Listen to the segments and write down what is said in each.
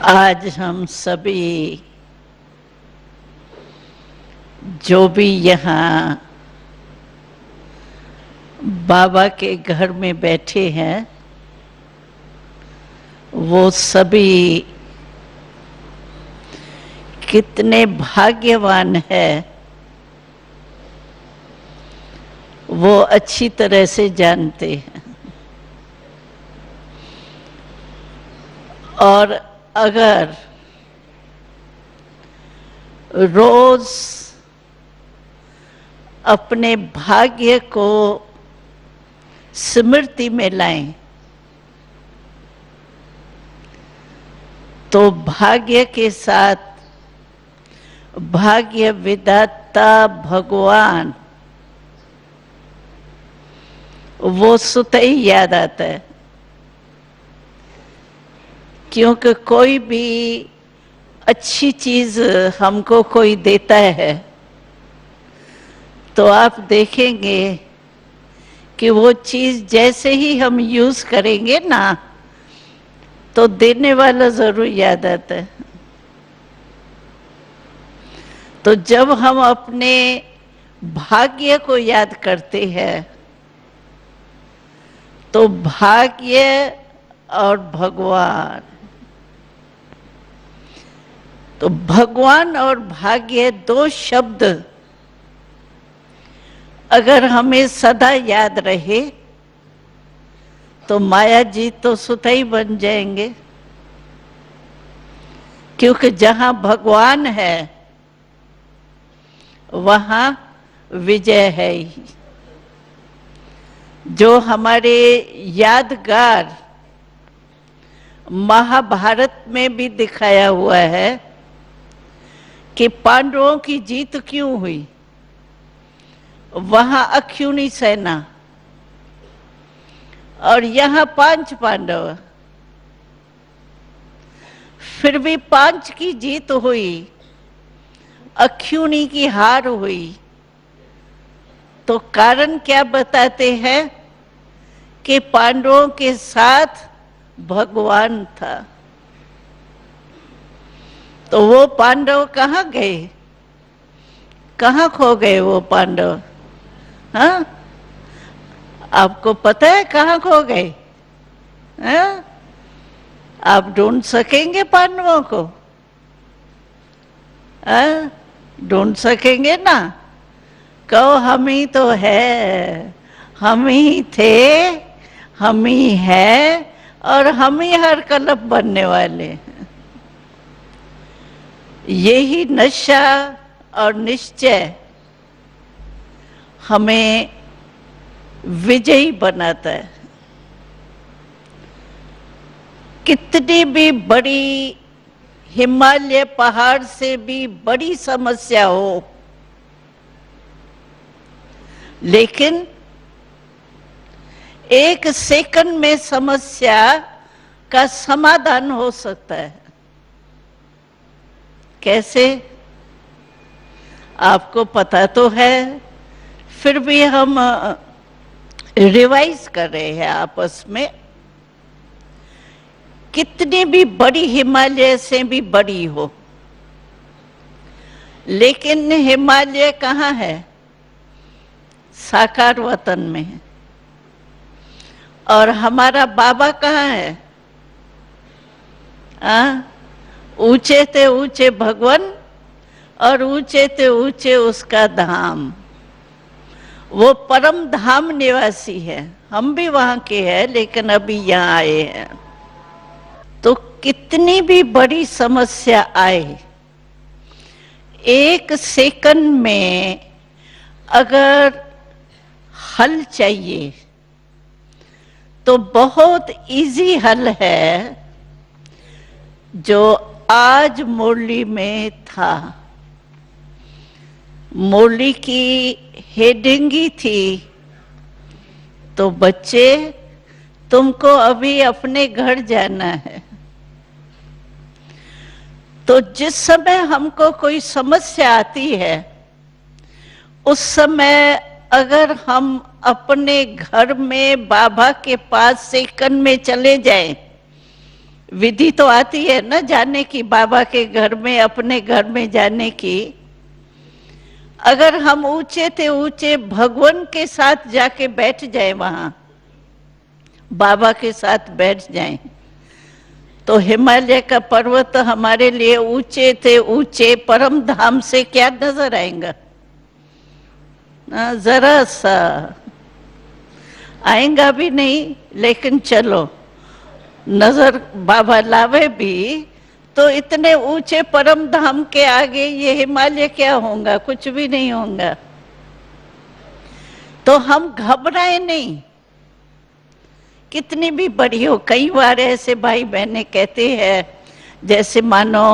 आज हम सभी जो भी यहाँ बाबा के घर में बैठे हैं वो सभी कितने भाग्यवान हैं वो अच्छी तरह से जानते हैं। और अगर रोज अपने भाग्य को स्मृति में लाएं तो भाग्य के साथ भाग्य विधाता भगवान वो स्वतः ही याद आता है। क्योंकि कोई भी अच्छी चीज हमको कोई देता है तो आप देखेंगे कि वो चीज जैसे ही हम यूज करेंगे ना तो देने वाला जरूर याद आता है। तो जब हम अपने भाग्य को याद करते हैं तो भाग्य और भगवान, तो भगवान और भाग्य दो शब्द अगर हमें सदा याद रहे तो माया जी तो स्वतः ही बन जाएंगे। क्योंकि जहां भगवान है वहां विजय है ही। जो हमारे यादगार महाभारत में भी दिखाया हुआ है कि पांडवों की जीत क्यों हुई, वहां अख्यूनी सेना और यहाँ 5 पांडव, फिर भी 5 की जीत हुई, अख्यूनी की हार हुई। तो कारण क्या बताते हैं कि पांडवों के साथ भगवान था। तो वो पांडव कहाँ गए, कहाँ खो गए वो पांडव? हाँ, आपको पता है कहाँ खो गए? हाँ? आप ढूंढ सकेंगे पांडवों को? हाँ? ढूंढ सकेंगे ना? कहो हम ही तो है, हम ही थे, हम ही है और हम ही हर कलप बनने वाले हैं। यही नशा और निश्चय हमें विजयी बनाता है। कितनी भी बड़ी हिमालय पहाड़ से भी बड़ी समस्या हो, लेकिन 1 सेकंड में समस्या का समाधान हो सकता है। कैसे? आपको पता तो है, फिर भी हम रिवाइज कर रहे हैं आपस में। कितनी भी बड़ी हिमालय से भी बड़ी हो, लेकिन हिमालय कहाँ है? साकार वतन में है। और हमारा बाबा कहाँ है? ऊंचे ते ऊंचे भगवान और ऊंचे ते ऊंचे उसका धाम। वो परम धाम निवासी है। हम भी वहां के हैं लेकिन अभी यहाँ आए हैं। तो कितनी भी बड़ी समस्या आए, 1 सेकंड में अगर हल चाहिए तो बहुत इजी हल है जो आज मुरली में था। मुरली की हेडिंग ही थी, तो बच्चे तुमको अभी अपने घर जाना है। तो जिस समय हमको कोई समस्या आती है उस समय अगर हम अपने घर में बाबा के पास सेकंड में चले जाएं, विधि तो आती है ना जाने की, बाबा के घर में, अपने घर में जाने की। अगर हम ऊंचे से ऊंचे भगवान के साथ जाके बैठ जाए, वहां बाबा के साथ बैठ जाएं, तो हिमालय का पर्वत हमारे लिए ऊंचे से ऊंचे परम धाम से क्या नजर आएगा? जरा सा आएगा भी नहीं। लेकिन चलो, नजर बाबा लावे भी तो इतने ऊंचे परम धाम के आगे ये हिमालय क्या होगा? कुछ भी नहीं होगा। तो हम घबराए नहीं, कितनी भी बड़ी हो। कई बार ऐसे भाई बहनें कहते हैं, जैसे मानो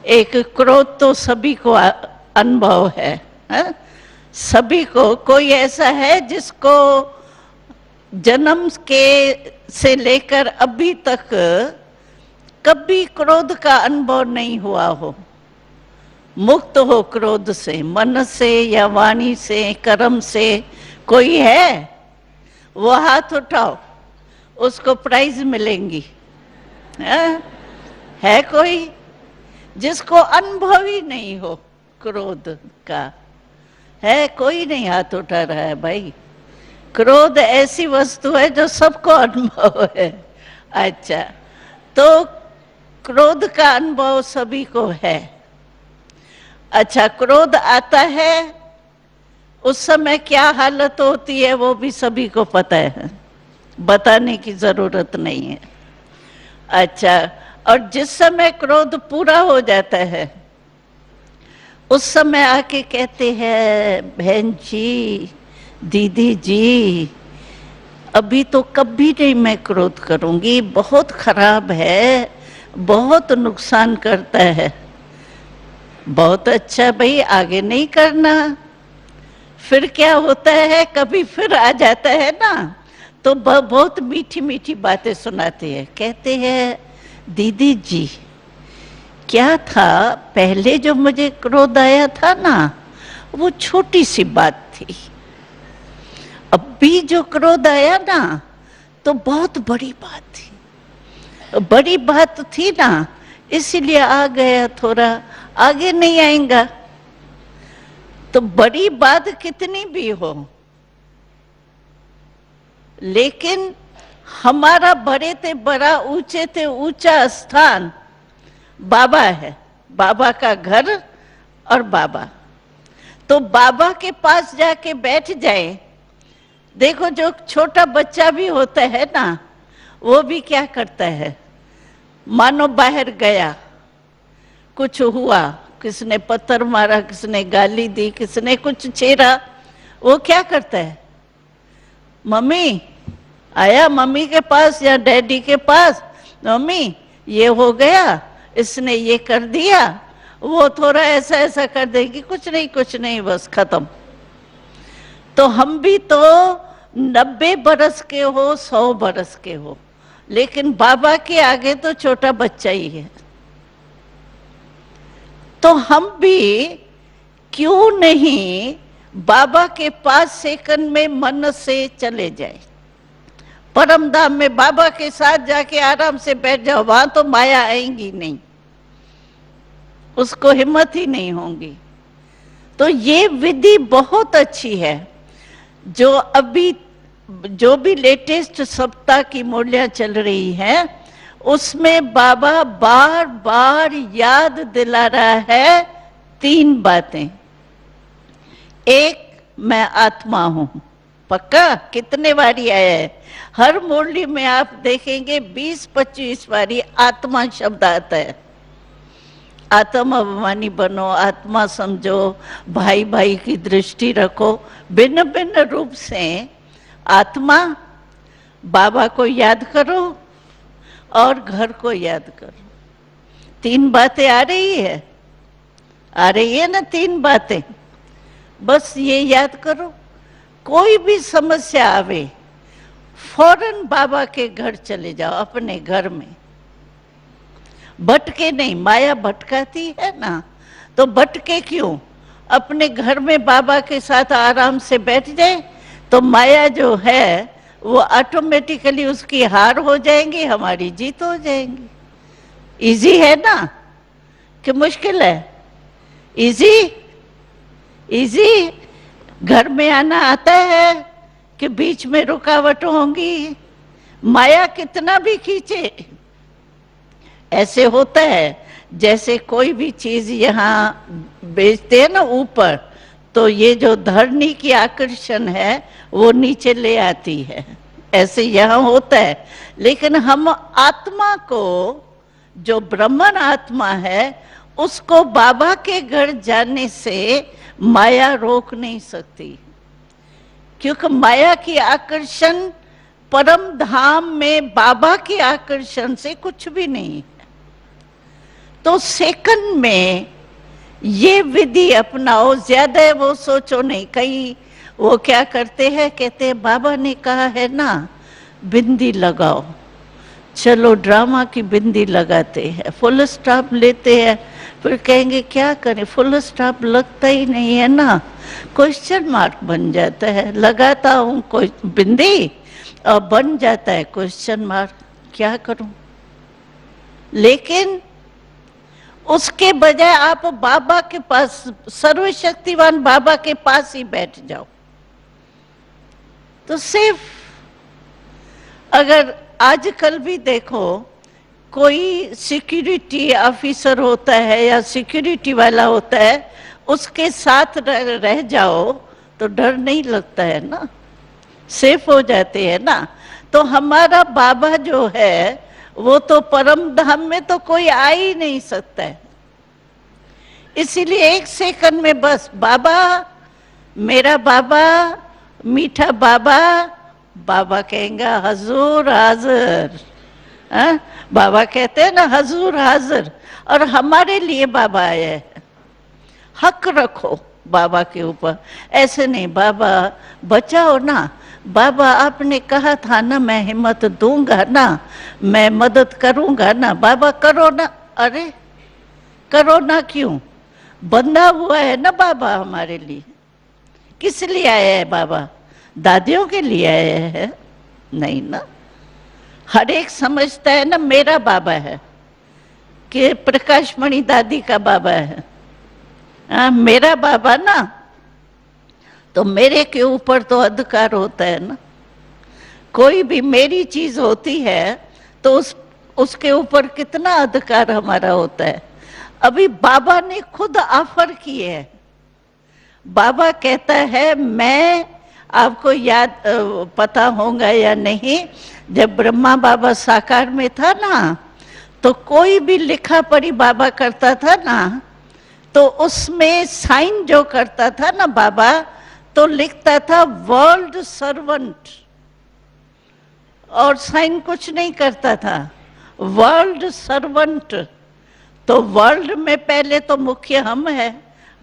एक क्रोध तो सभी को अनुभव है, हा? सभी को। कोई ऐसा है जिसको जन्म के से लेकर अभी तक कभी क्रोध का अनुभव नहीं हुआ हो? मुक्त हो क्रोध से, मन से या वाणी से, कर्म से। कोई है? वो हाथ उठाओ, उसको प्राइज मिलेंगी। है कोई जिसको अनुभव ही नहीं हो क्रोध का? है कोई? नहीं हाथ उठा रहा है भाई। क्रोध ऐसी वस्तु है जो सबको अनुभव है। अच्छा, तो क्रोध का अनुभव सभी को है। अच्छा, क्रोध आता है, उस समय क्या हालत होती है वो भी सभी को पता है, बताने की जरूरत नहीं है। अच्छा, और जिस समय क्रोध पूरा हो जाता है, उस समय आके कहते हैं, बहन जी, दीदी जी, अभी तो कभी नहीं मैं क्रोध करूंगी, बहुत खराब है, बहुत नुकसान करता है। बहुत अच्छा भाई, आगे नहीं करना। फिर क्या होता है, कभी फिर आ जाता है ना, तो बहुत मीठी मीठी बातें सुनाते हैं। कहते हैं, दीदी जी, क्या था पहले जो मुझे क्रोध आया था ना, वो छोटी सी बात थी। अभी जो क्रोध आया ना, तो बहुत बड़ी बात थी। बड़ी बात थी ना, इसीलिए आ गया, थोड़ा आगे नहीं आएगा। तो बड़ी बात कितनी भी हो, लेकिन हमारा बड़े से बड़ा, ऊंचे से ऊंचा स्थान बाबा है, बाबा का घर और बाबा। तो बाबा के पास जाके बैठ जाए। देखो, जो छोटा बच्चा भी होता है ना, वो भी क्या करता है, मानो बाहर गया, कुछ हुआ, किसने पत्थर मारा, किसने गाली दी, किसने कुछ छेड़ा, वो क्या करता है, मम्मी आया मम्मी के पास या डैडी के पास, मम्मी ये हो गया, इसने ये कर दिया, वो थोड़ा ऐसा ऐसा कर देगी, कुछ नहीं, बस खत्म। तो हम भी तो 90 बरस के हो, 100 बरस के हो, लेकिन बाबा के आगे तो छोटा बच्चा ही है। तो हम भी क्यों नहीं बाबा के पास सेकंड में मन से चले जाए, परम धाम में बाबा के साथ जाके आराम से बैठ जाओ। वहां तो माया आएंगी नहीं, उसको हिम्मत ही नहीं होगी। तो ये विधि बहुत अच्छी है, जो अभी जो भी लेटेस्ट सप्ताह की मूल्य चल रही है, उसमें बाबा बार बार याद दिला रहा है 3 बातें। एक, मैं आत्मा हूं, पक्का कितने बारी आया है, हर मुरली में आप देखेंगे 20-25 बारी आत्मा शब्द आता है। आत्मा अभिमानी बनो, आत्मा समझो, भाई भाई की दृष्टि रखो, भिन्न भिन्न रूप से आत्मा, बाबा को याद करो और घर को याद करो। 3 बातें आ रही है ना, 3 बातें, बस ये याद करो। कोई भी समस्या आवे, फौरन बाबा के घर चले जाओ, अपने घर में भटके नहीं। माया भटकाती है ना, तो भटके क्यों, अपने घर में बाबा के साथ आराम से बैठ जाए, तो माया जो है वो ऑटोमेटिकली उसकी हार हो जाएंगी, हमारी जीत हो जाएंगी। इजी है ना कि मुश्किल है? Easy, easy. घर में आना आता है कि बीच में रुकावट होंगी? माया कितना भी खींचे, ऐसे होता है जैसे कोई भी चीज यहाँ बेचते हैं ना ऊपर, तो ये जो धरनी की आकर्षण है वो नीचे ले आती है, ऐसे यहाँ होता है। लेकिन हम आत्मा को, जो ब्रह्मन आत्मा है, उसको बाबा के घर जाने से माया रोक नहीं सकती, क्योंकि माया की आकर्षण परम धाम में बाबा की आकर्षण से कुछ भी नहीं है। तो सेकंड में ये विधि अपनाओ, ज्यादा वो सोचो नहीं। कई वो क्या करते हैं, कहते हैं बाबा ने कहा है ना बिंदी लगाओ, चलो ड्रामा की बिंदी लगाते हैं, फुल स्टॉप लेते हैं, फिर कहेंगे क्या करें, फुल स्टॉप लगता ही नहीं है ना, क्वेश्चन मार्क बन जाता है। लगाता हूँ कोई बिंदी और बन जाता है क्वेश्चन मार्क, क्या करूं। लेकिन उसके बजाय आप बाबा के पास, सर्वशक्तिवान बाबा के पास ही बैठ जाओ। तो सिर्फ, अगर आजकल भी देखो कोई सिक्योरिटी ऑफिसर होता है या सिक्योरिटी वाला होता है, उसके साथ रह जाओ तो डर नहीं लगता है ना, सेफ हो जाते हैं ना। तो हमारा बाबा जो है वो तो परम धाम में तो कोई आ ही नहीं सकता है। इसीलिए एक सेकंड में बस बाबा, मेरा बाबा, मीठा बाबा, बाबा कहेंगे हजूर हाजिर। बाबा कहते हैं ना हजूर हाजिर, और हमारे लिए बाबा आए हैं। हक रखो बाबा के ऊपर, ऐसे नहीं बाबा बचाओ ना, बाबा आपने कहा था ना मैं हिम्मत दूंगा ना, मैं मदद करूंगा ना, बाबा करो ना। अरे करो ना क्यों, बंधा हुआ है ना बाबा हमारे लिए। किस लिए आया है बाबा, दादियों के लिए आया है? नहीं ना। हर एक समझता है ना मेरा बाबा है, कि प्रकाशमणि दादी का बाबा है। मेरा बाबा ना, तो मेरे के ऊपर तो अधिकार होता है ना। कोई भी मेरी चीज होती है तो उसके ऊपर कितना अधिकार हमारा होता है। अभी बाबा ने खुद ऑफर किए है। बाबा कहता है, मैं आपको याद पता होगा या नहीं, जब ब्रह्मा बाबा साकार में था ना, तो कोई भी लिखा पढ़ी बाबा करता था ना, तो उसमें साइन जो करता था ना बाबा, तो लिखता था वर्ल्ड सर्वेंट, और साइन कुछ नहीं करता था, वर्ल्ड सर्वेंट। तो वर्ल्ड में पहले तो मुख्य हम है।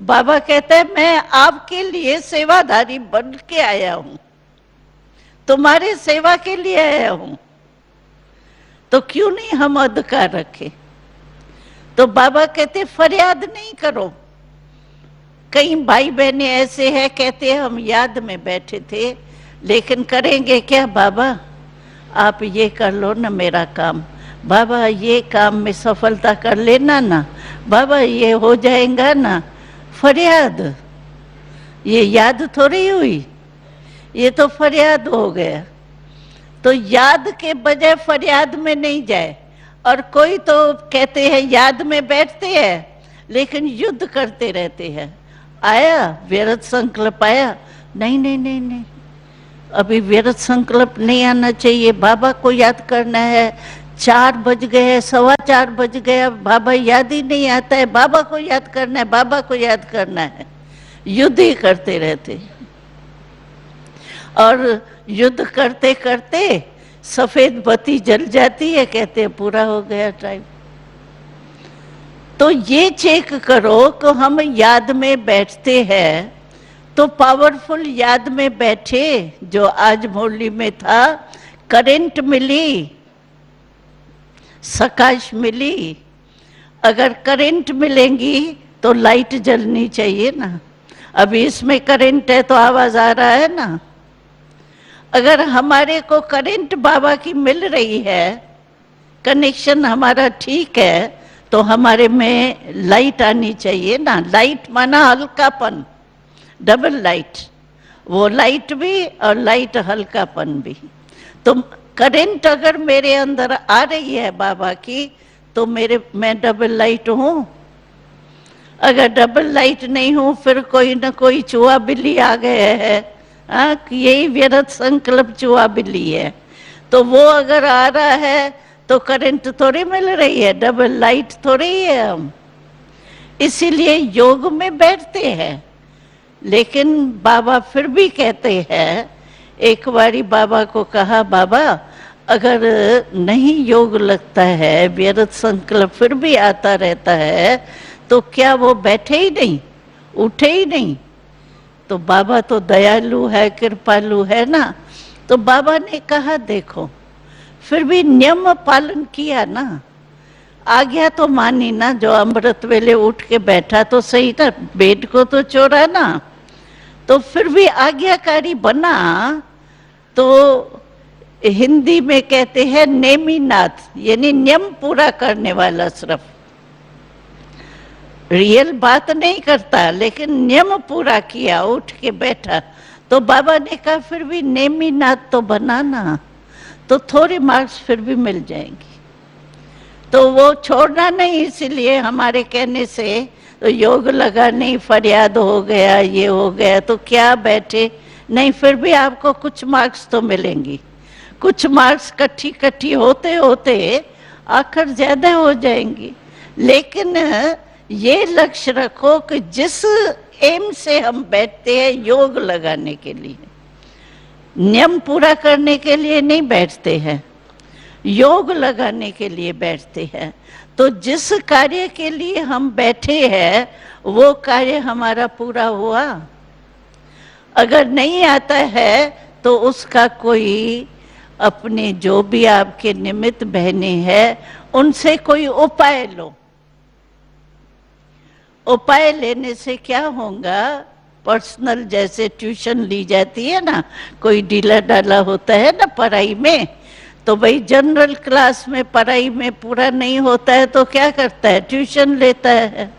बाबा कहते हैं मैं आपके लिए सेवाधारी बन के आया हूं, तुम्हारे सेवा के लिए आया हूं, तो क्यों नहीं हम अधिकार रखें। तो बाबा कहते फरियाद नहीं करो। कई भाई बहने ऐसे हैं, कहते हैं हम याद में बैठे थे, लेकिन करेंगे क्या बाबा, आप ये कर लो ना मेरा काम, बाबा ये काम में सफलता कर लेना ना, बाबा ये हो जाएगा ना। फरियाद, ये याद थोड़ी हुई, ये तो फरियाद हो गया। तो याद के बजाय फरियाद में नहीं जाए। और कोई तो कहते हैं याद में बैठते हैं लेकिन युद्ध करते रहते हैं। आया व्यर्थ संकल्प आया, नहीं नहीं नहीं नहीं, अभी व्यर्थ संकल्प नहीं आना चाहिए, बाबा को याद करना है। 4 बज गए, 4:15 बज गया, बाबा याद ही नहीं आता है, बाबा को याद करना है, बाबा को याद करना है। युद्ध ही करते रहते, और युद्ध करते करते सफेद बत्ती जल जाती है, कहते हैं पूरा हो गया टाइम। तो ये चेक करो कि हम याद में बैठते हैं तो पावरफुल याद में बैठे। जो आज मुरली में था, करंट मिली, सकाश मिली। अगर करंट मिलेंगी तो लाइट जलनी चाहिए ना। अभी इसमें करंट है तो आवाज आ रहा है ना। अगर हमारे को करंट बाबा की मिल रही है, कनेक्शन हमारा ठीक है तो हमारे में लाइट आनी चाहिए ना। लाइट माना हल्कापन, डबल लाइट, वो लाइट भी और लाइट हल्कापन भी। तो करंट अगर मेरे अंदर आ रही है बाबा की तो मैं डबल लाइट हूँ। अगर डबल लाइट नहीं हूँ फिर कोई ना कोई चूहा बिल्ली आ गए है, यही व्यर्थ संकल्प चूहा बिल्ली है। तो वो अगर आ रहा है तो करंट थोड़ी मिल रही है, डबल लाइट थोड़ी है हम। इसीलिए योग में बैठते हैं। लेकिन बाबा फिर भी कहते हैं, एक बारी बाबा को कहा, बाबा अगर नहीं योग लगता है, व्यर्थ संकल्प फिर भी आता रहता है, तो क्या वो बैठे ही नहीं, उठे ही नहीं? तो बाबा तो दयालु है, कृपालु है ना। तो बाबा ने कहा देखो, फिर भी नियम पालन किया ना, आज्ञा तो मानी ना। जो अमृत वेले उठ के बैठा तो सही ना, बेड को तो छोड़ा ना। तो फिर भी आज्ञाकारी बना। तो हिंदी में कहते हैं नेमीनाथ, यानी नियम पूरा करने वाला। सिर्फ रियल बात नहीं करता लेकिन नियम पूरा किया, उठ के बैठा। तो बाबा ने कहा फिर भी नेमीनाथ तो बनाना, तो थोड़े मार्क्स फिर भी मिल जाएंगे। तो वो छोड़ना नहीं, इसीलिए हमारे कहने से तो योग लगा नहीं, फरियाद हो गया, ये हो गया तो क्या बैठे नहीं, फिर भी आपको कुछ मार्क्स तो मिलेंगी। कुछ मार्क्स कट्ठी होते होते आखिर ज्यादा हो जाएंगी। लेकिन ये लक्ष्य रखो कि जिस एम से हम बैठते हैं, योग लगाने के लिए, नियम पूरा करने के लिए नहीं बैठते हैं, योग लगाने के लिए बैठते हैं। तो जिस कार्य के लिए हम बैठे हैं वो कार्य हमारा पूरा हुआ। अगर नहीं आता है तो उसका कोई अपने जो भी आपके निमित्त बहने हैं उनसे कोई उपाय लो। उपाय लेने से क्या होगा, पर्सनल जैसे ट्यूशन ली जाती है ना, कोई ढीला डाला होता है ना पढ़ाई में, तो भाई जनरल क्लास में पढ़ाई में पूरा नहीं होता है तो क्या करता है, ट्यूशन लेता है,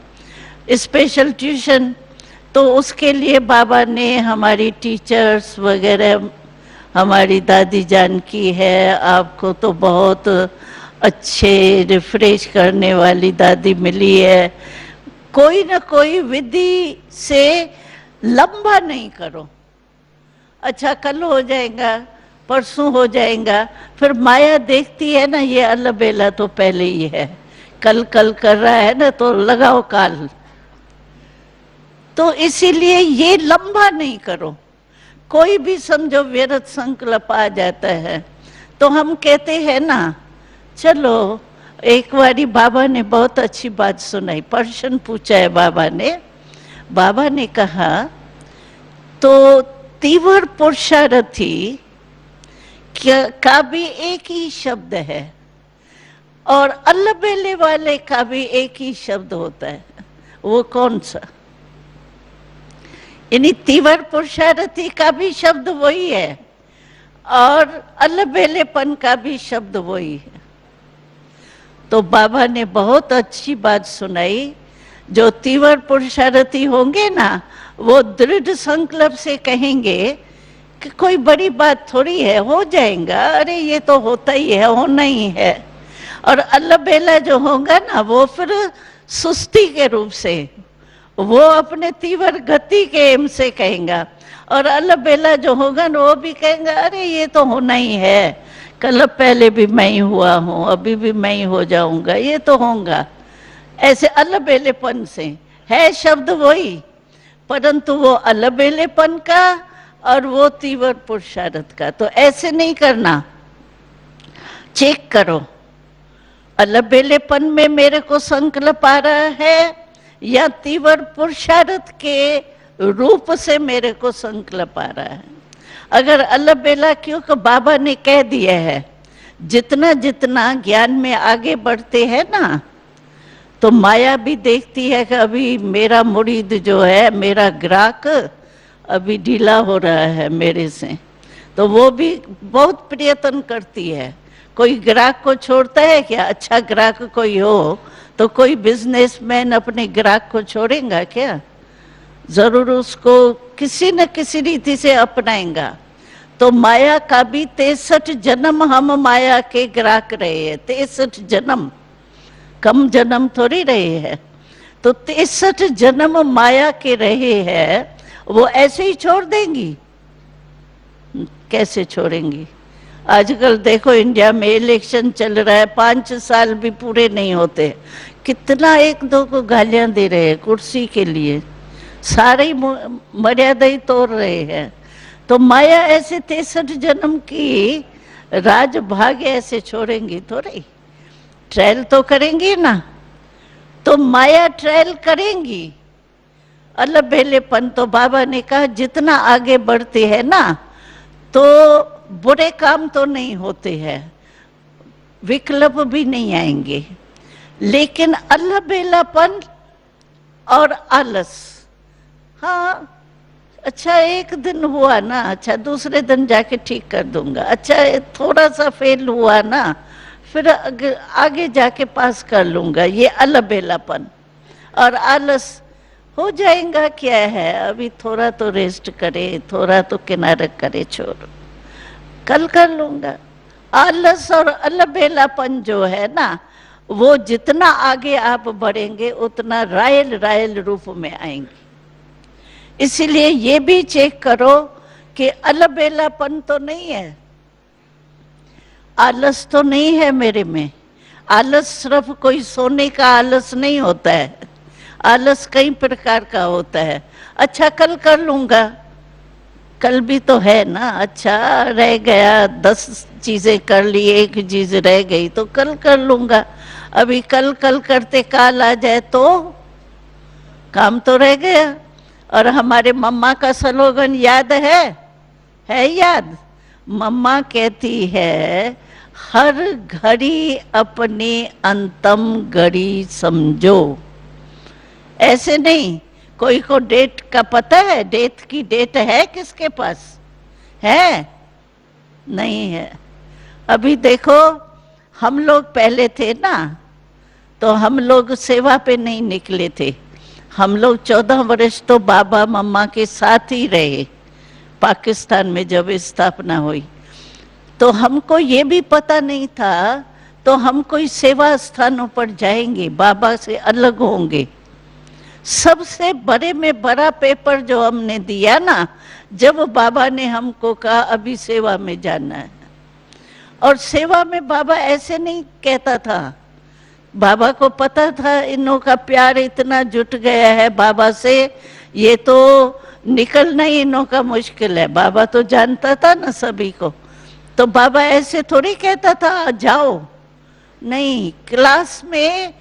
स्पेशल ट्यूशन। तो उसके लिए बाबा ने हमारी टीचर्स वगैरह, हमारी दादी जान की है, आपको तो बहुत अच्छे रिफ्रेश करने वाली दादी मिली है। कोई ना कोई विधि से लंबा नहीं करो, अच्छा कल हो जाएगा, परसों हो जाएगा, फिर माया देखती है ना, ये अलबेला तो पहले ही है, कल कल कर रहा है ना, तो लगाओ काल। तो इसीलिए ये लंबा नहीं करो। कोई भी समझो व्यर्थ संकल्प आ जाता है तो हम कहते हैं ना, चलो एक बारी बाबा ने बहुत अच्छी बात सुनाई, प्रश्न पूछा है बाबा ने कहा तो तीव्र पुरुषार्थी का भी एक ही शब्द है और अलबेले वाले का भी एक ही शब्द होता है, वो कौन सा? यानी तीव्र पुरुषार्थी का भी शब्द वही है और अलबेलेपन का भी शब्द वही है। तो बाबा ने बहुत अच्छी बात सुनाई, जो तीव्र पुरुषार्थी होंगे ना वो दृढ़ संकल्प से कहेंगे कि कोई बड़ी बात थोड़ी है, हो जाएगा, अरे ये तो होता ही है, होना ही है। और अलबेला जो होगा ना वो फिर सुस्ती के रूप से, वो अपने तीव्र गति के एम से कहेगा। और अलबेला जो होगा ना वो भी कहेगा अरे ये तो होना ही है, कल पहले भी मैं ही हुआ हूँ, अभी भी मैं ही हो जाऊंगा, ये तो होगा। ऐसे अलबेलेपन से है शब्द वही, परंतु वो अलबेलेपन का और वो तीव्र पुरुषार्थ का। तो ऐसे नहीं करना, चेक करो अलबेलेपन में मेरे को संकल्प आ रहा है या तीव्र पुरुषार्थ के रूप से मेरे को संकल्प आ रहा है। अगर अलबेला, क्योंकि बाबा ने कह दिया है जितना जितना ज्ञान में आगे बढ़ते हैं ना, तो माया भी देखती है कि अभी मेरा मुरीद जो है, मेरा ग्राहक अभी ढीला हो रहा है मेरे से, तो वो भी बहुत प्रयत्न करती है, कोई ग्राहक को छोड़ता है क्या? अच्छा ग्राहक कोई हो तो कोई बिजनेसमैन अपने ग्राहक को छोड़ेगा क्या? जरूर उसको किसी न किसी रीति से अपनाएगा। तो माया का भी 63 जन्म हम माया के ग्राहक रहे हैं। 63 जन्म, कम जन्म थोड़ी रहे हैं। तो 63 जन्म माया के रहे हैं, वो ऐसे ही छोड़ देंगी? कैसे छोड़ेंगी? आजकल देखो इंडिया में इलेक्शन चल रहा है, 5 साल भी पूरे नहीं होते, कितना एक दो को गालियां दे रहे हैं कुर्सी के लिए, सारी मर्यादा ही तोड़ रहे हैं। तो माया ऐसे 63 जन्म की राज भाग्य ऐसे छोड़ेंगी थोड़ी, ट्रायल तो करेंगी ना। तो माया ट्रायल करेंगी। अलबेलेपन तो बाबा ने कहा जितना आगे बढ़ते हैं ना तो बुरे काम तो नहीं होते हैं, विकल्प भी नहीं आएंगे, लेकिन अलबेलापन और आलस, हाँ अच्छा एक दिन हुआ ना, अच्छा दूसरे दिन जाके ठीक कर दूंगा, अच्छा थोड़ा सा फेल हुआ ना, फिर आगे जाके पास कर लूंगा, ये अलबेलापन और आलस हो जाएगा। क्या है, अभी थोड़ा तो रेस्ट करे, थोड़ा तो किनारे करे, छोड़ कल कर लूंगा। आलस और अलबेलापन जो है ना, वो जितना आगे आप बढ़ेंगे उतना रायल रायल रूप में आएंगे। इसीलिए ये भी चेक करो कि अलबेलापन तो नहीं है, आलस तो नहीं है मेरे में। आलस सिर्फ कोई सोने का आलस नहीं होता है, आलस कई प्रकार का होता है। अच्छा कल कर लूंगा, कल भी तो है ना, अच्छा रह गया 10 चीजें कर ली, एक चीज रह गई तो कल कर लूंगा। अभी कल कल करते काल आ जाए तो काम तो रह गया। और हमारे मम्मा का स्लोगन याद है याद? मम्मा कहती है हर घड़ी अपनी अंतम घड़ी समझो। ऐसे नहीं, कोई को डेट का पता है? डेट की डेट है किसके पास? है? नहीं है। अभी देखो हम लोग पहले थे ना, तो हम लोग सेवा पे नहीं निकले थे, हम लोग 14 वर्ष तो बाबा मम्मा के साथ ही रहे पाकिस्तान में जब स्थापना हुई। तो हमको ये भी पता नहीं था, तो हम कोई सेवा स्थानों पर जाएंगे, बाबा से अलग होंगे। सबसे बड़े में बड़ा पेपर जो हमने दिया ना, जब बाबा ने हमको कहा अभी सेवा में जाना है। और सेवा में बाबा ऐसे नहीं कहता था, बाबा को पता था इनों का प्यार इतना जुट गया है बाबा से, ये तो निकलना ही इनों का मुश्किल है। बाबा तो जानता था ना सभी को, तो बाबा ऐसे थोड़ी कहता था जाओ, नहीं, क्लास में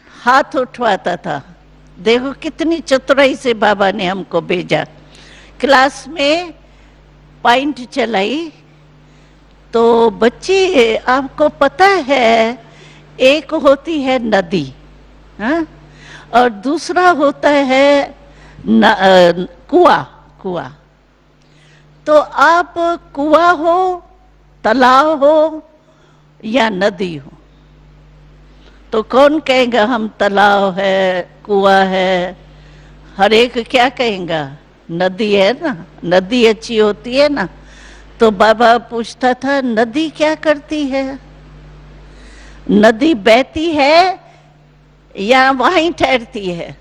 हाथ उठवाता था। देखो कितनी चतुराई से बाबा ने हमको भेजा। क्लास में पॉइंट चलाई तो बच्ची आपको पता है एक होती है नदी, हाँ? और दूसरा होता है कुआं। तो आप कुआं हो, तालाब हो या नदी हो, तो कौन कहेगा हम तालाब है, कुआं है? हर एक क्या कहेगा? नदी है ना, नदी अच्छी होती है ना। तो बाबा पूछता था नदी क्या करती है? नदी बहती है या वहीं ठहरती है?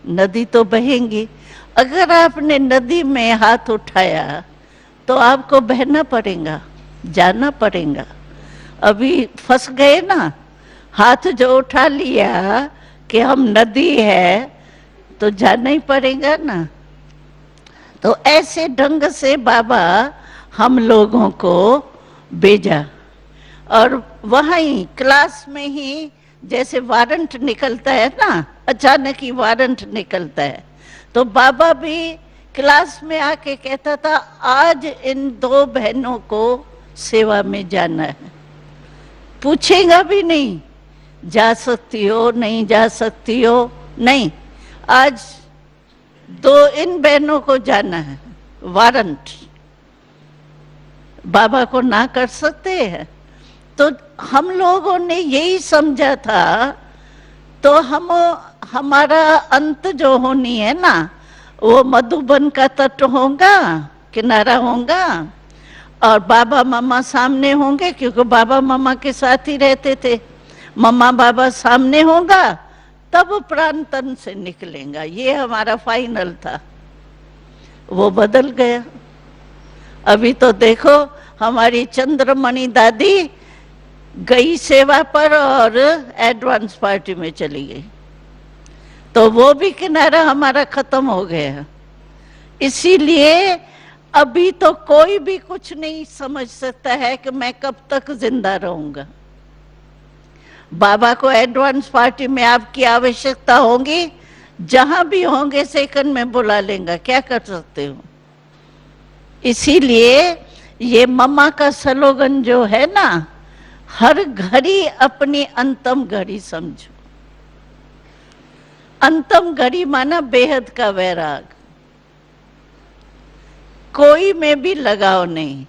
नदी तो बहेंगी। अगर आपने नदी में हाथ उठाया तो आपको बहना पड़ेगा, जाना पड़ेगा। अभी फंस गए ना, हाथ जो उठा लिया कि हम नदी है तो जाना ही पड़ेगा ना। तो ऐसे ढंग से बाबा हम लोगों को भेजा। और वहीं क्लास में ही जैसे वारंट निकलता है ना, अचानक ही वारंट निकलता है, तो बाबा भी क्लास में आके कहता था आज इन 2 बहनों को सेवा में जाना है। पूछेगा भी नहीं जा सकती हो नहीं जा सकती हो, नहीं, आज 2 इन बहनों को जाना है, वारंट। बाबा को ना कर सकते हैं? तो हम लोगों ने यही समझा था, तो हम हमारा अंत जो होनी है ना, वो मधुबन का तट होगा, किनारा होगा, और बाबा मामा सामने होंगे, क्योंकि बाबा मामा के साथ ही रहते थे। मम्मा बाबा सामने होगा, तब प्राण तन से निकलेगा। ये हमारा फाइनल था। वो बदल गया। अभी तो देखो, हमारी चंद्रमणि दादी गई सेवा पर और एडवांस पार्टी में चली गई, तो वो भी किनारा हमारा खत्म हो गया। इसीलिए अभी तो कोई भी कुछ नहीं समझ सकता है कि मैं कब तक जिंदा रहूंगा। बाबा को एडवांस पार्टी में आपकी आवश्यकता होगी, जहां भी होंगे सेकंड में बुला लेंगे, क्या कर सकते हो। इसीलिए ये मम्मा का स्लोगन जो है ना, हर घड़ी अपनी अंतम घड़ी समझो। अंतम घड़ी माना बेहद का वैराग, कोई में भी लगाव नहीं,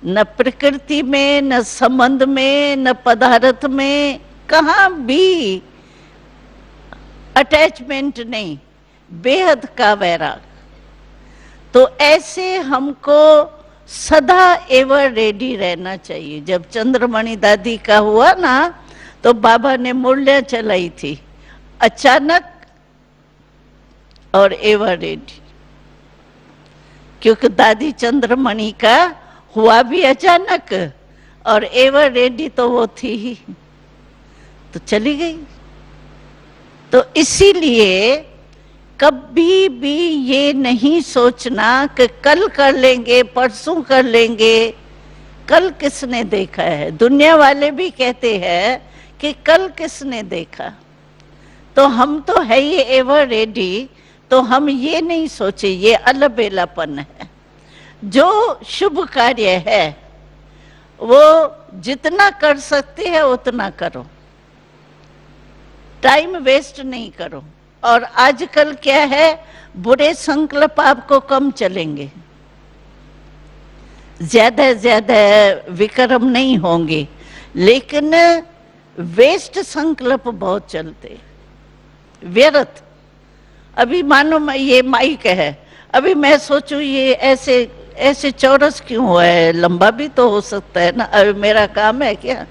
न प्रकृति में, न संबंध में, न पदार्थ में, कहाँ भी अटैचमेंट नहीं, बेहद का वैराग। तो ऐसे हमको सदा एवर रेडी रहना चाहिए। जब चंद्रमणि दादी का हुआ ना, तो बाबा ने मुरलियां चलाई थी, अचानक और एवर रेडी, क्योंकि दादी चंद्रमणि का हुआ भी अचानक, और एवर रेडी तो वो थी ही, तो चली गई। तो इसीलिए कभी भी ये नहीं सोचना कि कल कर लेंगे, परसों कर लेंगे। कल किसने देखा है? दुनिया वाले भी कहते हैं कि कल किसने देखा। तो हम तो है ये एवर रेडी, तो हम ये नहीं सोचे, ये अलबेलापन है। जो शुभ कार्य है वो जितना कर सकते हैं उतना करो, टाइम वेस्ट नहीं करो। और आजकल क्या है, बुरे संकल्प आपको कम चलेंगे, ज्यादा ज्यादा विक्रम नहीं होंगे, लेकिन वेस्ट संकल्प बहुत चलते, व्यर्थ। अभी मानो ये माइक है, अभी मैं सोचूं ये ऐसे ऐसे चौरस क्यों हुआ है, लंबा भी तो हो सकता है ना, अभी मेरा काम है क्या?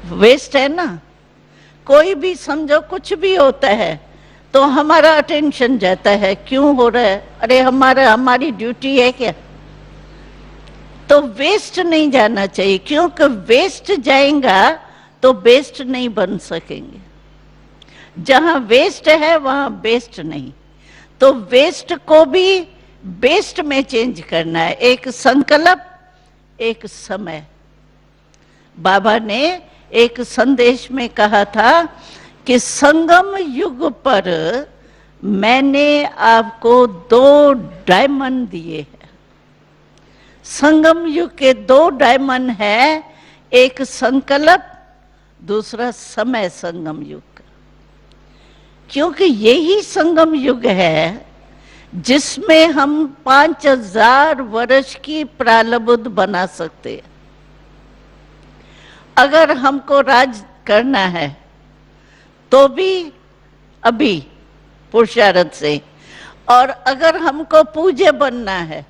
वेस्ट है ना। कोई भी समझो कुछ भी होता है तो हमारा अटेंशन जाता है, क्यों हो रहा है, अरे हमारी ड्यूटी है क्या? तो वेस्ट नहीं जाना चाहिए, क्योंकि वेस्ट जाएगा तो बेस्ट नहीं बन सकेंगे। जहां वेस्ट है वहां बेस्ट नहीं, तो वेस्ट को भी बेस्ट में चेंज करना है। एक संकल्प, एक समय। बाबा ने एक संदेश में कहा था कि संगम युग पर मैंने आपको 2 डायमंड दिए हैं। संगम युग के 2 डायमंड है, एक संकल्प, दूसरा समय संगम युग का। क्योंकि यही संगम युग है जिसमें हम 5000 वर्ष की प्रारब्ध बना सकते हैं। अगर हमको राज करना है तो भी अभी पुरुषार्थ से, और अगर हमको पूज्य बनना है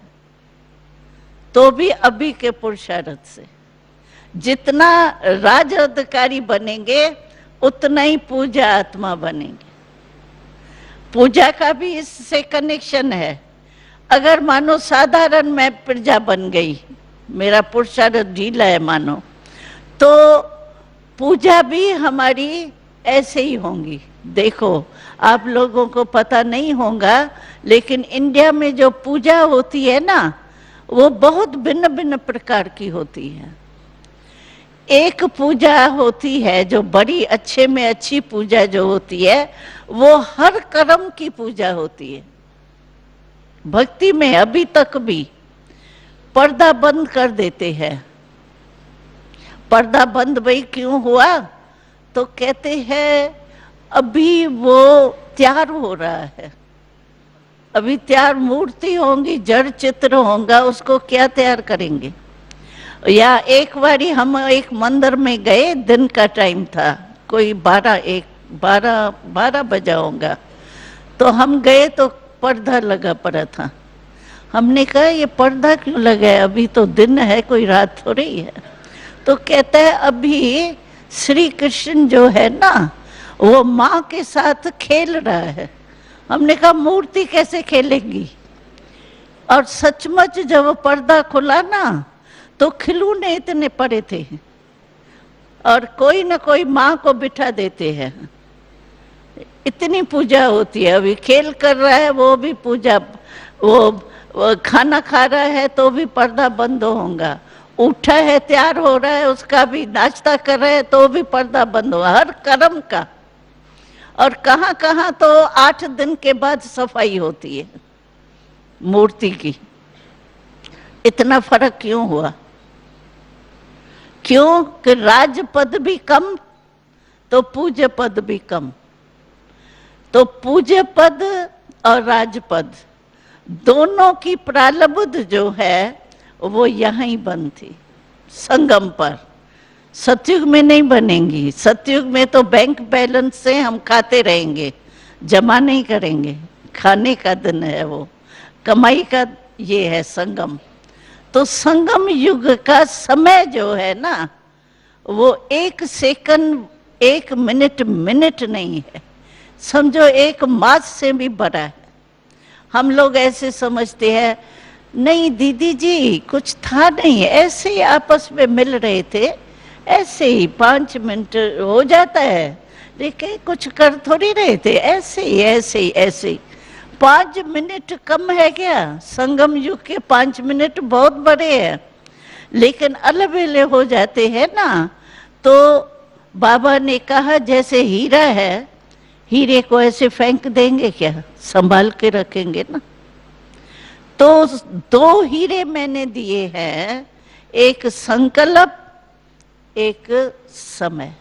तो भी अभी के पुरुषार्थ से। जितना राज अधिकारी बनेंगे उतना ही पूजा आत्मा बनेंगे। पूजा का भी इससे कनेक्शन है। अगर मानो साधारण मैं प्रजा बन गई, मेरा पुरुषार्थ ढीला है मानो, तो पूजा भी हमारी ऐसे ही होंगी। देखो, आप लोगों को पता नहीं होगा, लेकिन इंडिया में जो पूजा होती है ना, वो बहुत भिन्न भिन्न प्रकार की होती है। एक पूजा होती है जो बड़ी अच्छे में अच्छी पूजा जो होती है, वो हर कर्म की पूजा होती है। भक्ति में अभी तक भी पर्दा बंद कर देते हैं। पर्दा बंद भाई क्यों हुआ? तो कहते हैं अभी वो तैयार हो रहा है। अभी तैयार मूर्ति होंगी, जड़ चित्र होगा, उसको क्या तैयार करेंगे। या एक बारी हम एक मंदिर में गए, दिन का टाइम था, कोई 12 बजा होगा, तो हम गए तो पर्दा लगा पड़ा था। हमने कहा ये पर्दा क्यों लगा है, अभी तो दिन है, कोई रात हो रही है। तो कहता है अभी श्री कृष्ण जो है ना, वो माँ के साथ खेल रहा है। हमने कहा मूर्ति कैसे खेलेगी। और सचमुच जब वो पर्दा खुला ना, तो खिलौने इतने पड़े थे, और कोई ना कोई माँ को बिठा देते हैं। इतनी पूजा होती है। अभी खेल कर रहा है वो भी पूजा, वो खाना खा रहा है तो भी पर्दा बंद होगा, उठा है तैयार हो रहा है उसका भी, नाश्ता कर रहा है तो भी पर्दा बंद होगा, हर कर्म का। और कहाँ कहाँ तो 8 दिन के बाद सफाई होती है मूर्ति की। इतना फर्क क्यों हुआ? क्यों कि राज पद भी कम तो पूज्य पद भी कम। तो पूज्य पद और राजपद दोनों की प्रारब्ध जो है वो यहाँ ही बन थी, संगम पर। सतयुग में नहीं बनेंगी। सतयुग में तो बैंक बैलेंस से हम खाते रहेंगे, जमा नहीं करेंगे, खाने का दिन है वो, कमाई का ये है संगम। तो संगम युग का समय जो है ना, वो 1 सेकंड 1 मिनट नहीं है, समझो 1 मास से भी बड़ा है। हम लोग ऐसे समझते हैं, नहीं दीदी जी कुछ था नहीं, ऐसे ही आपस में मिल रहे थे, ऐसे ही 5 मिनट हो जाता है, लेकिन कुछ कर थोड़ी रहे थे, ऐसे ही 5 मिनट कम है क्या? संगम युग के 5 मिनट बहुत बड़े हैं, लेकिन अलबेले हो जाते हैं ना। तो बाबा ने कहा जैसे हीरा है, हीरे को ऐसे फेंक देंगे क्या? संभाल के रखेंगे ना। तो 2 हीरे मैंने दिए हैं, एक संकल्प, एक समय।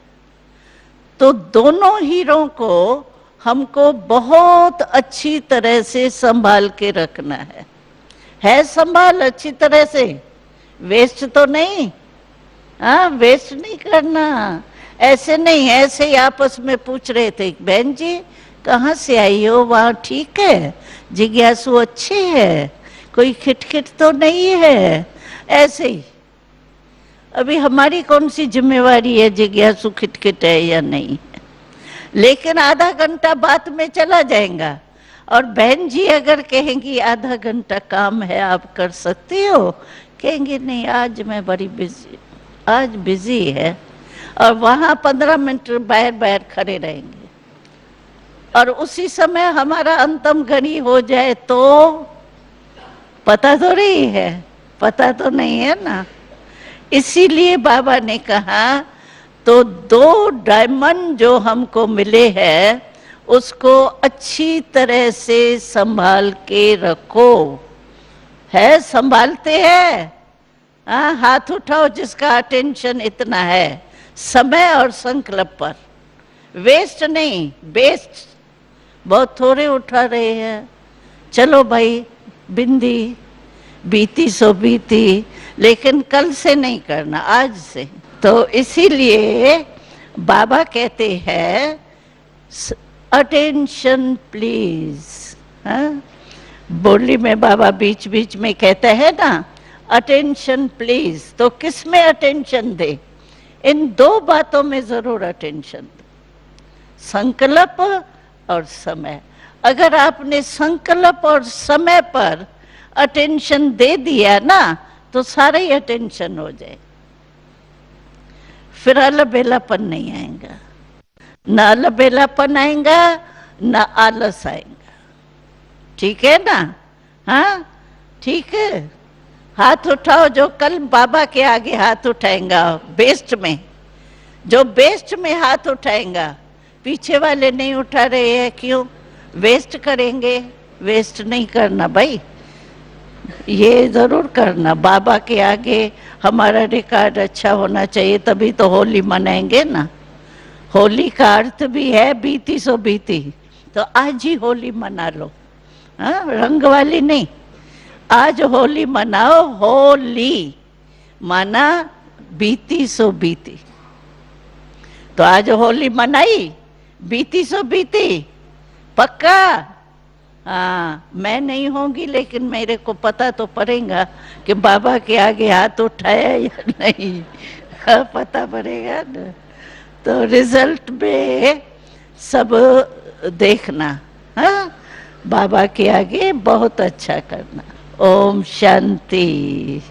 तो दोनों हीरों को हमको बहुत अच्छी तरह से संभाल के रखना है संभाल अच्छी तरह से, वेस्ट तो नहीं, हाँ वेस्ट नहीं करना। ऐसे नहीं, ऐसे ही आपस में पूछ रहे थे, बहन जी कहाँ से आई हो, वहाँ ठीक है, जिज्ञासु अच्छे है, कोई खिटखिट तो नहीं है, ऐसे ही। अभी हमारी कौन सी जिम्मेवारी है जिज्ञासु खिटखिट है या नहीं है, लेकिन आधा घंटा बात में चला जाएगा। और बहन जी अगर कहेंगी आधा घंटा काम है आप कर सकती हो, कहेंगे नहीं आज मैं बड़ी बिजी, आज बिजी है, और वहां 15 मिनट बाहर खड़े रहेंगे। और उसी समय हमारा अंतम घड़ी हो जाए तो पता तो नहीं है, पता तो नहीं है ना। इसीलिए बाबा ने कहा तो 2 डायमंड जो हमको मिले हैं उसको अच्छी तरह से संभाल के रखो। है संभालते हैं? हाँ हाथ उठाओ जिसका अटेंशन इतना है समय और संकल्प पर। वेस्ट नहीं, बेस्ट बहुत थोड़े उठा रहे हैं। चलो भाई बिंदी बीती सो बीती, लेकिन कल से नहीं करना, आज से। तो इसीलिए बाबा कहते हैं अटेंशन प्लीज। बोली में बाबा बीच बीच में कहता है ना अटेंशन प्लीज। तो किस में अटेंशन दे? इन 2 बातों में जरूर अटेंशन दे, संकल्प और समय। अगर आपने संकल्प और समय पर अटेंशन दे दिया ना तो सारा ही अटेंशन हो जाए, फिर अलबेलापन नहीं आएगा, ना अलबेलापन आएगा ना आलस आएगा। ठीक है ना? हाँ ठीक है। हाथ उठाओ जो कल बाबा के आगे हाथ उठाएगा बेस्ट में, जो बेस्ट में हाथ उठाएगा। पीछे वाले नहीं उठा रहे हैं, क्यों? वेस्ट करेंगे। वेस्ट नहीं करना भाई, ये जरूर करना। बाबा के आगे हमारा रिकॉर्ड अच्छा होना चाहिए, तभी तो होली मनाएंगे ना। होली का अर्थ भी है बीती सो बीती, तो आज ही होली मना लो। हाँ, रंग वाली नहीं। आज होली मनाओ, होली माना बीती सो बीती। तो आज होली मनाई, बीती सो बीती, पक्का। हाँ, मैं नहीं होंगी लेकिन मेरे को पता तो पड़ेगा कि बाबा के आगे हाथ उठाया या नहीं। हाँ, पता पड़ेगा ना। तो रिजल्ट में सब देखना। हाँ, बाबा के आगे बहुत अच्छा करना। ओम शांति।